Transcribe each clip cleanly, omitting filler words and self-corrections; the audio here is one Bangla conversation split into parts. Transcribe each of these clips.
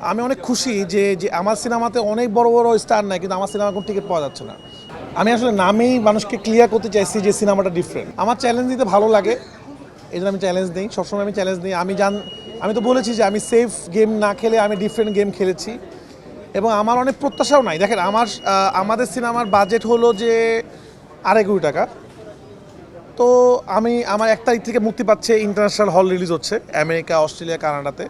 আমি অনেক খুশি যে যে আমার সিনেমাতে অনেক বড় বড় স্টার নাই, কিন্তু আমার সিনেমা কোনো টিকিট পাওয়া যাচ্ছে না। আমি আসলে নামেই মানুষকে ক্লিয়ার করতে চাইছি যে সিনেমাটা ডিফারেন্ট। আমার চ্যালেঞ্জ দিতে ভালো লাগে, এই জন্য আমি চ্যালেঞ্জ দিই, সবসময় আমি চ্যালেঞ্জ দিই। আমি তো বলেছি যে আমি সেফ গেম না খেলে আমি ডিফারেন্ট গেম খেলেছি এবং আমার অনেক প্রত্যাশাও নাই। দেখেন আমাদের সিনেমার বাজেট হলো যে 2.5 কোটি টাকা। তো আমার 1 তারিখ থেকে মুক্তি পাচ্ছে, ইন্টারন্যাশনাল হল রিলিজ হচ্ছে আমেরিকা, অস্ট্রেলিয়া, কানাডাতে।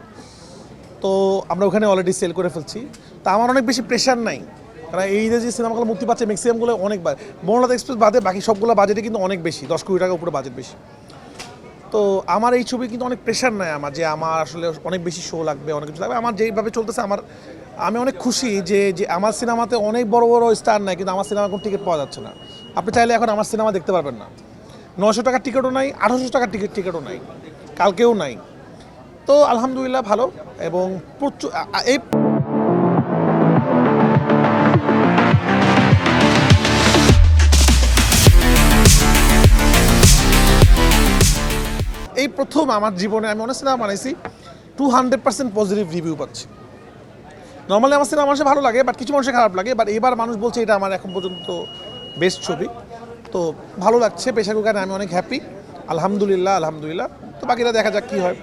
তো আমরা ওখানে অলরেডি সেল করে ফেলছি। তা আমার অনেক বেশি প্রেশার নাই, কারণ এই যে সিনেমাগুলো মুক্তি পাচ্ছে ম্যাক্সিমামগুলো অনেকবার বনলতা এক্সপ্রেস বাদে বাকি সবগুলো বাজেটে কিন্তু অনেক বেশি, 10 কোটি টাকা উপরে বাজেট বেশি। তো আমার এই ছবি কিন্তু অনেক প্রেশার নাই আমার, যে আমার আসলে অনেক বেশি শো লাগবে, অনেক কিছু লাগবে। আমার যেইভাবে চলতেছে আমি অনেক খুশি যে যে আমার সিনেমাতে অনেক বড় বড় স্টার নাই, কিন্তু আমার সিনেমা কোনো টিকিট পাওয়া যাচ্ছে না। আপনি চাইলে এখন আমার সিনেমা দেখতে পারবেন না। 900 টাকার টিকিটও নাই, 1800 টাকার টিকিটও নাই, কালকেও নাই। তো আলহামদুলিল্লাহ ভালো। এবং প্রচুর এই এই প্রথম আমার জীবনে আমি অনেক সিনেমা বানাইছি, 200% পজিটিভ রিভিউ পাচ্ছি। নর্মালি আমার সিনেমা মানুষের ভালো লাগে, বাট কিছু মানুষের খারাপ লাগে, বাট এবার মানুষ বলছে এটা আমার এখন পর্যন্ত বেস্ট ছবি। তো ভালো লাগছে, প্রেশার কুকারে আমি অনেক হ্যাপি। আলহামদুলিল্লাহ আলহামদুলিল্লাহ। তো বাকিটা দেখা যাক কী হয়।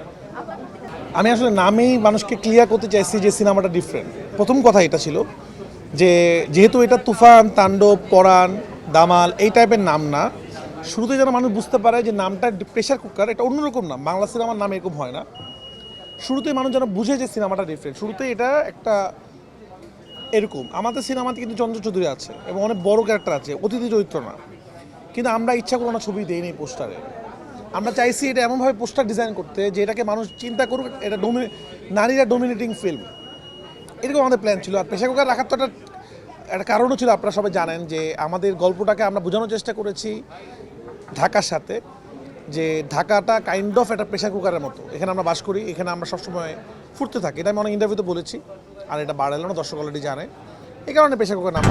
আমি আসলে নামেই মানুষকে ক্লিয়ার করতে চাইছি যে সিনেমাটা ডিফারেন্ট। প্রথম কথা এটা ছিল যে যেহেতু এটা তুফান, তাণ্ডব, পরাণ, দামাল এই টাইপের নাম না, শুরুতে যেন মানুষ বুঝতে পারে যে নামটা প্রেশার কুকার, এটা অন্যরকম নাম, বাংলা সিনেমার নাম এরকম হয় না। শুরুতেই মানুষ যেন বুঝে যে সিনেমাটা ডিফারেন্ট, শুরুতে এটা একটা এরকম। আমাদের সিনেমাতে কিন্তু চন্দ্র চৌধুরী আছে এবং অনেক বড় ক্যারেক্টার আছে, অতিথি চরিত্র না। কিন্তু আমরা ইচ্ছা করে না ছবি দেইনি পোস্টারে। আমরা চাইছি এটা এমনভাবে পোস্টার ডিজাইন করতে যে এটাকে মানুষ চিন্তা করুক এটা নারীরা ডোমিনেটিং ফিল্ম, এরকম আমাদের প্ল্যান ছিল। আর প্রেশার কুকার রাখার তো একটা কারণও ছিল, আপনারা সবাই জানেন যে আমাদের গল্পটাকে আমরা বোঝানোর চেষ্টা করেছি ঢাকার সাথে, যে ঢাকাটা কাইন্ড অফ একটা প্রেশার কুকারের মতো। এখানে আমরা বাস করি, এখানে আমরা সবসময় ফুটতে থাকি, এটা আমি অনেক ইন্টারভিউতে বলেছি। আর এটা বাড়ালো না, দর্শক অলরেডি জানে, এই কারণে প্রেশার কুকার নাম।